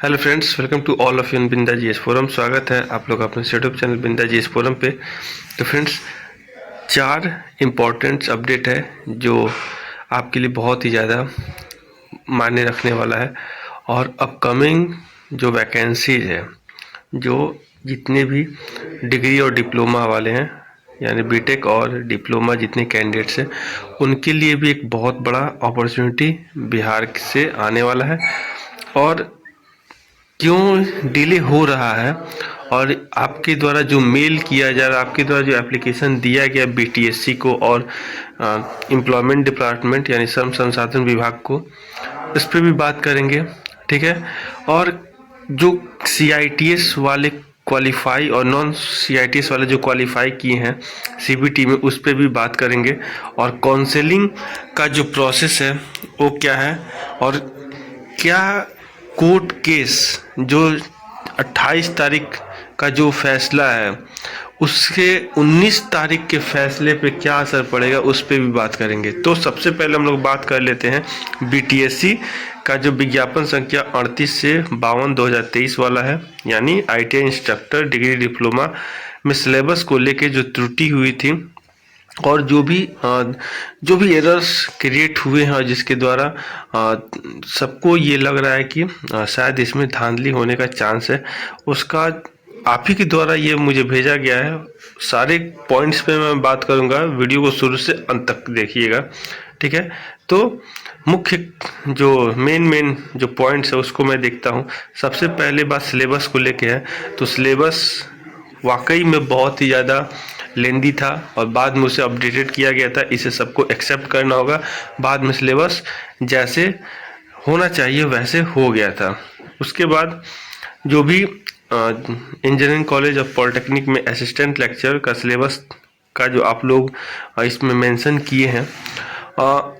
Hello friends, welcome to all of you in Binda GS forum. स्वागत है आप लोग अपने YouTube channel Binda GS forum पे। तो फ्रेंड्स, 4 इम्पॉर्टेंट अपडेट है जो आपके लिए बहुत ही ज़्यादा मायने रखने वाला है। और अपकमिंग जो वैकेंसीज है, जो जितने भी डिग्री और डिप्लोमा वाले हैं, यानी बीटेक और डिप्लोमा जितने कैंडिडेट्स हैं, उनके लिए भी एक बहुत बड़ा अपॉर्चुनिटी बिहार से आने वाला है। और क्यों डिले हो रहा है और आपके द्वारा जो मेल किया जा रहा है, आपके द्वारा जो एप्लीकेशन दिया गया बीटीएससी को और एम्प्लॉयमेंट डिपार्टमेंट यानी श्रम संसाधन विभाग को, इस पर भी बात करेंगे। ठीक है। और जो सीआईटीएस वाले क्वालिफाई और नॉन सीआईटीएस वाले जो क्वालिफाई किए हैं सीबीटी में, उस पर भी बात करेंगे। और काउंसलिंग का जो प्रोसेस है वो क्या है, और क्या कोर्ट केस जो 28 तारीख का जो फैसला है उसके 19 तारीख के फैसले पे क्या असर पड़ेगा, उस पर भी बात करेंगे। तो सबसे पहले हम लोग बात कर लेते हैं बीटीएससी का जो विज्ञापन संख्या 38 से 52 2023 वाला है, यानी आईटीआई इंस्ट्रक्टर डिग्री डिप्लोमा में सिलेबस को लेके जो त्रुटि हुई थी और जो भी एरर्स क्रिएट हुए हैं और जिसके द्वारा सबको ये लग रहा है कि शायद इसमें धांधली होने का चांस है, उसका आप ही के द्वारा ये मुझे भेजा गया है। सारे पॉइंट्स पे मैं बात करूंगा, वीडियो को शुरू से अंत तक देखिएगा। ठीक है। तो मुख्य जो मेन जो पॉइंट्स है उसको मैं देखता हूँ। सबसे पहले बात सिलेबस को लेके है। तो सिलेबस वाकई में बहुत ही ज़्यादा लेंदी था और बाद में उसे अपडेटेड किया गया था, इसे सबको एक्सेप्ट करना होगा। बाद में सिलेबस जैसे होना चाहिए वैसे हो गया था। उसके बाद जो भी इंजीनियरिंग कॉलेज और पॉलिटेक्निक में असिस्टेंट लेक्चर का सिलेबस का जो आप लोग इसमें मेंशन किए हैं,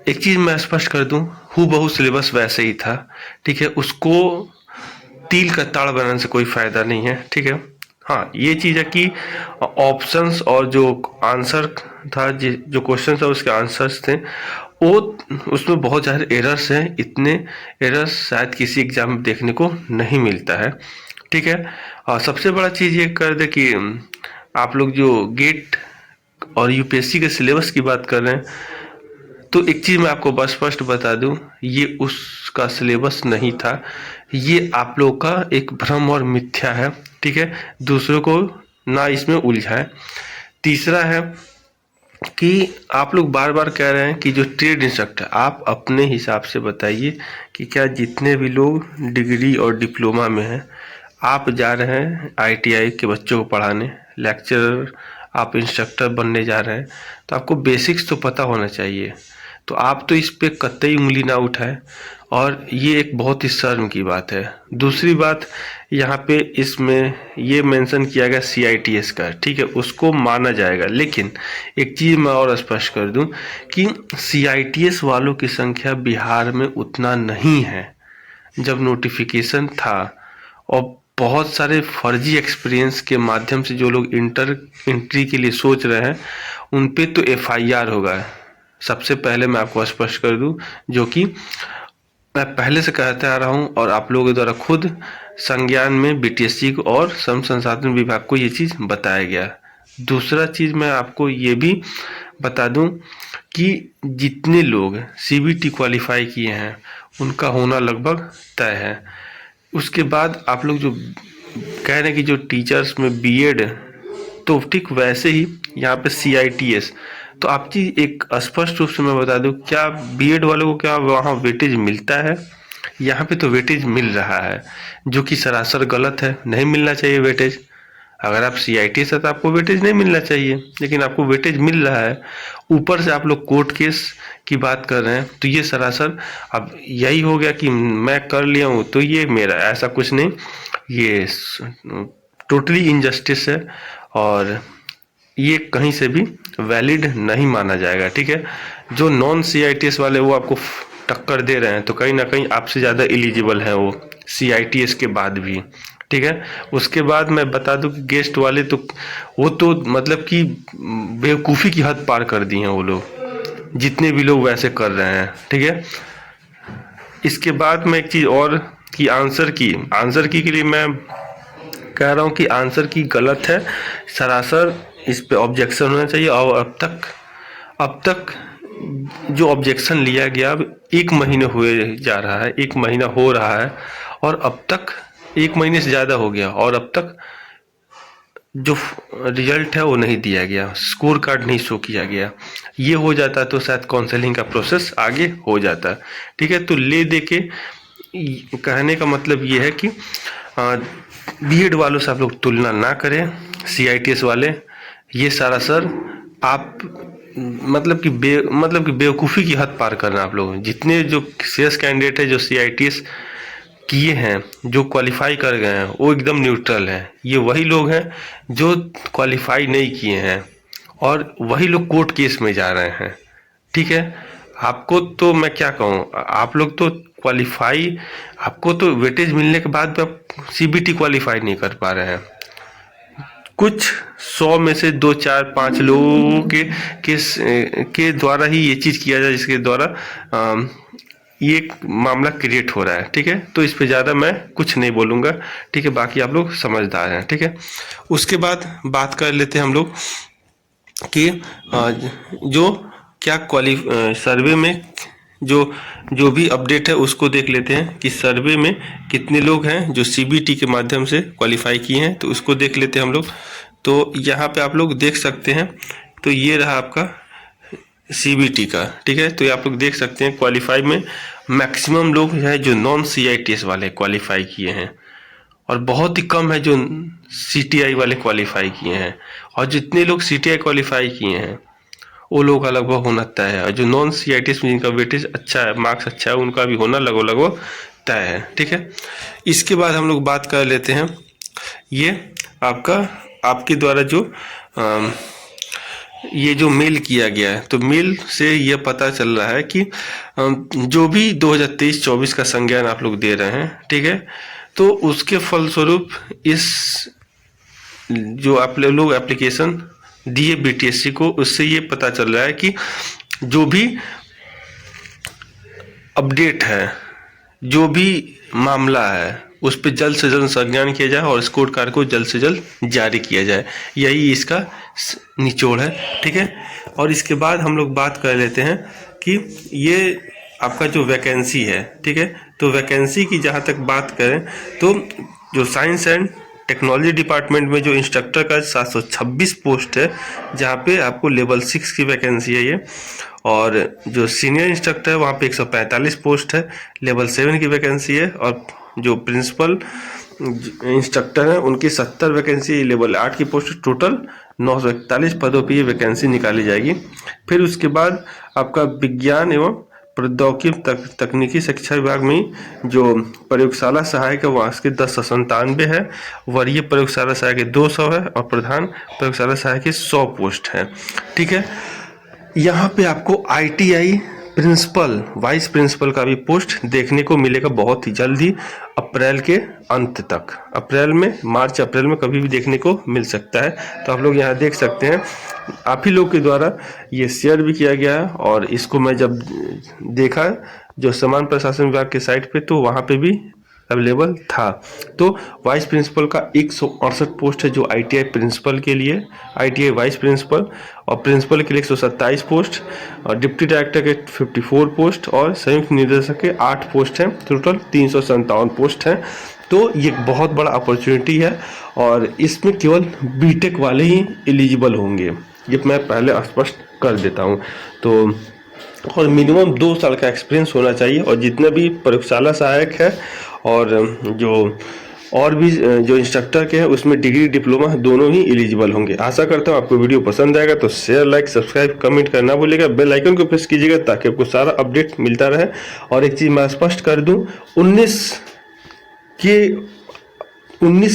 एक चीज़ मैं स्पष्ट कर दूं, हूबहू सिलेबस वैसे ही था। ठीक है। उसको तिल का ताड़ बनाने से कोई फ़ायदा नहीं है। ठीक है। हाँ, ये चीज़ है कि ऑप्शंस और जो आंसर था, जो क्वेश्चन था उसके आंसर्स थे, वो उसमें बहुत ज़्यादा एरर्स हैं। इतने एरर्स शायद किसी एग्जाम में देखने को नहीं मिलता है। ठीक है। और सबसे बड़ा चीज़ ये कर दे कि आप लोग जो गेट और यूपीएससी के सिलेबस की बात कर रहे हैं, तो एक चीज़ मैं आपको बस स्पष्ट बता दूं, ये उसका सिलेबस नहीं था। ये आप लोग का एक भ्रम और मिथ्या है। ठीक है। दूसरों को ना इसमें उलझाएं। तीसरा है कि आप लोग बार बार कह रहे हैं कि जो ट्रेड इंस्ट्रक्टर, आप अपने हिसाब से बताइए कि क्या जितने भी लोग डिग्री और डिप्लोमा में हैं, आप जा रहे हैं आईटीआई के बच्चों को पढ़ाने, लेक्चरर, आप इंस्ट्रक्टर बनने जा रहे हैं, तो आपको बेसिक्स तो पता होना चाहिए। तो आप तो इस पे कतई उंगली ना उठाएं, और ये एक बहुत ही शर्म की बात है। दूसरी बात, यहाँ पे इसमें ये मेंशन किया गया सीआईटीएस का, ठीक है, उसको माना जाएगा। लेकिन एक चीज़ मैं और स्पष्ट कर दूं कि सीआईटीएस वालों की संख्या बिहार में उतना नहीं है। जब नोटिफिकेशन था और बहुत सारे फर्जी एक्सपीरियंस के माध्यम से जो लोग एंट्री के लिए सोच रहे हैं, उन पे तो एफआईआर होगा। सबसे पहले मैं आपको स्पष्ट कर दूं, जो कि मैं पहले से कहते आ रहा हूं और आप लोगों के द्वारा खुद संज्ञान में बीटीएससी को और श्रम संसाधन विभाग को ये चीज़ बताया गया। दूसरा चीज़ मैं आपको ये भी बता दूं कि जितने लोग सीबीटी क्वालिफाई किए हैं उनका होना लगभग तय है। उसके बाद आप लोग जो कह रहे हैं कि जो टीचर्स में बीएड, तो ठीक वैसे ही यहाँ पे सीआईटीएस, तो आप चीज एक स्पष्ट रूप से मैं बता दूं, क्या बीएड वालों को क्या वहाँ वेटेज मिलता है? यहाँ पे तो वेटेज मिल रहा है, जो कि सरासर गलत है। नहीं मिलना चाहिए वेटेज। अगर आप सीआईटीएस है तो आपको वेटेज नहीं मिलना चाहिए, लेकिन आपको वेटेज मिल रहा है। ऊपर से आप लोग कोर्ट केस की बात कर रहे हैं, तो ये सरासर अब यही हो गया कि मैं कर लिया हूँ तो ये मेरा, ऐसा कुछ नहीं। ये टोटली इनजस्टिस है और ये कहीं से भी वैलिड नहीं माना जाएगा। ठीक है। जो नॉन सीआईटीएस वाले वो आपको टक्कर दे रहे हैं, तो कहीं ना कहीं आपसे ज़्यादा एलिजिबल है वो सीआईटीएस के बाद भी। ठीक है। उसके बाद मैं बता दूं कि गेस्ट वाले तो वो तो मतलब कि बेवकूफ़ी की हद पार कर दी हैं वो लोग, जितने भी लोग वैसे कर रहे हैं। ठीक है। इसके बाद मैं एक चीज़ और कि आंसर की के लिए मैं कह रहा हूँ कि आंसर की गलत है, सरासर इस पे ऑब्जेक्शन होना चाहिए। और अब तक जो ऑब्जेक्शन लिया गया अब 1 महीने हुए जा रहा है, 1 महीना हो रहा है और अब तक 1 महीने से ज़्यादा हो गया और अब तक जो रिजल्ट है वो नहीं दिया गया, स्कोर कार्ड नहीं शो किया गया। ये हो जाता तो शायद काउंसलिंग का प्रोसेस आगे हो जाता। ठीक है, तो ले दे के कहने का मतलब ये है कि बीएड वालों से आप लोग तुलना ना करें, सीआईटीएस वाले ये सारा सर आप मतलब कि बेवकूफ़ी की हद पार करना आप लोग। जितने जो शेष कैंडिडेट है जो सीआईटीएस किए हैं, जो क्वालिफाई कर गए हैं, वो एकदम न्यूट्रल हैं। ये वही लोग हैं जो क्वालिफाई नहीं किए हैं और वही लोग कोर्ट केस में जा रहे हैं। ठीक है, आपको तो मैं क्या कहूँ, आप लोग तो क्वालिफाई, आपको तो वेटेज मिलने के बाद भी आप सीबीटी क्वालिफाई नहीं कर पा रहे हैं। कुछ 100 में से 2, 4, 5 लोगों के द्वारा ही ये चीज़ किया जाए, जिसके द्वारा ये मामला क्रिएट हो रहा है। ठीक है, तो इस पे ज़्यादा मैं कुछ नहीं बोलूँगा। ठीक है, बाकी आप लोग समझदार हैं। ठीक है, उसके बाद बात कर लेते हैं हम लोग कि जो क्या सर्वे में जो भी अपडेट है उसको देख लेते हैं कि सर्वे में कितने लोग हैं जो सीबीटी के माध्यम से क्वालिफाई किए हैं, तो उसको देख लेते हैं हम लोग। तो यहाँ पे आप लोग देख सकते हैं, तो ये रहा आपका सीबीटी का। ठीक है, तो ये आप लोग देख सकते हैं क्वालिफाई में मैक्सिमम लोग हैं जो नॉन सीआईटीएस वाले क्वालिफाई किए हैं और बहुत ही कम है जो सीटीआई वाले क्वालिफाई किए हैं। और जितने लोग सीटीआई क्वालिफाई किए हैं वो लोग का लगभग होना तय है, और जो नॉन सीआईटीएस में जिनका वेटेज अच्छा है, मार्क्स अच्छा है, उनका भी होना लगभग तय है। ठीक है, इसके बाद हम लोग बात कर लेते हैं, ये आपके द्वारा ये जो मेल किया गया है, तो मेल से ये पता चल रहा है कि जो भी 2023-24 का संज्ञान आप लोग दे रहे हैं, ठीक है, तो उसके फलस्वरूप इस जो आप लोग एप्लीकेशन दिए बीटीएससी को, उससे ये पता चल रहा है कि जो भी अपडेट है, जो भी मामला है, उस पर जल्द से जल्द संज्ञान किया जाए और स्कोर कार्ड को जल्द से जल्द जारी किया जाए। यही इसका निचोड़ है। ठीक है, और इसके बाद हम लोग बात कर लेते हैं कि ये आपका जो वैकेंसी है, ठीक है, तो वैकेंसी की जहाँ तक बात करें तो जो साइंस एंड टेक्नोलॉजी डिपार्टमेंट में जो इंस्ट्रक्टर का 726 पोस्ट है, जहाँ पे आपको लेवल 6 की वैकेंसी है ये, और जो सीनियर इंस्ट्रक्टर है वहाँ पे 145 पोस्ट है, लेवल 7 की वैकेंसी है, और जो प्रिंसिपल इंस्ट्रक्टर हैं उनकी 70 वैकेंसी, लेवल 8 की पोस्ट, टोटल 941 पदों पर ये वैकेंसी निकाली जाएगी। फिर उसके बाद आपका विज्ञान एवं प्रौद्योगिकी तकनीकी शिक्षा विभाग में जो प्रयोगशाला सहायक है वहाँ के 1097 है, वरीय प्रयोगशाला सहायक के 200 है, और प्रधान प्रयोगशाला सहायक के 100 पोस्ट है। ठीक है, यहाँ पे आपको आईटीआई प्रिंसिपल, वाइस प्रिंसिपल का भी पोस्ट देखने को मिलेगा बहुत ही जल्द ही, अप्रैल के अंत तक, अप्रैल में, मार्च अप्रैल में कभी भी देखने को मिल सकता है। तो आप लोग यहाँ देख सकते हैं, आप ही लोग के द्वारा ये शेयर भी किया गया है, और इसको मैं जब देखा जो समान प्रशासन विभाग के साइट पे, तो वहाँ पे भी अवेलेबल था। तो वाइस प्रिंसिपल का 168 पोस्ट है जो आईटीआई प्रिंसिपल के लिए, आईटीआई वाइस प्रिंसिपल, और प्रिंसिपल के लिए 127 पोस्ट, और डिप्टी डायरेक्टर के 54 पोस्ट, और संयुक्त निदेशक के 8 पोस्ट हैं, टोटल 357 पोस्ट हैं। तो ये बहुत बड़ा अपॉर्चुनिटी है, और इसमें केवल बीटेक वाले ही एलिजिबल होंगे, ये मैं पहले स्पष्ट कर देता हूँ। तो और मिनिमम 2 साल का एक्सपीरियंस होना चाहिए, और जितने भी प्रयोगशाला सहायक है और भी जो इंस्ट्रक्टर के हैं उसमें डिग्री डिप्लोमा दोनों ही एलिजिबल होंगे। आशा करता हूँ आपको वीडियो पसंद आएगा, तो शेयर, लाइक, सब्सक्राइब, कमेंट करना भूलिएगा, बेल आइकन को प्रेस कीजिएगा ताकि आपको सारा अपडेट मिलता रहे। और एक चीज़ मैं स्पष्ट कर दूँ, 19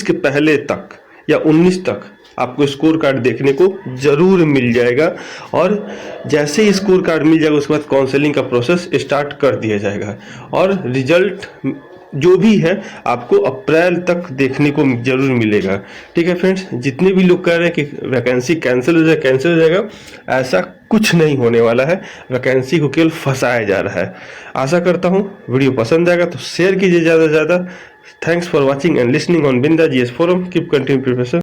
के पहले तक या 19 तक आपको स्कोर कार्ड देखने को जरूर मिल जाएगा, और जैसे ही स्कोर कार्ड मिल जाएगा उसके बाद काउंसलिंग का प्रोसेस स्टार्ट कर दिया जाएगा, और रिजल्ट जो भी है आपको अप्रैल तक देखने को जरूर मिलेगा। ठीक है फ्रेंड्स, जितने भी लोग कह रहे हैं कि वैकेंसी कैंसिल हो जाएगा, ऐसा कुछ नहीं होने वाला है, वैकेंसी को केवल फंसाया जा रहा है। आशा करता हूँ वीडियो पसंद आएगा तो शेयर कीजिए ज़्यादा से ज़्यादा। Thanks for watching and listening on Binda GS forum. Keep continue preparation.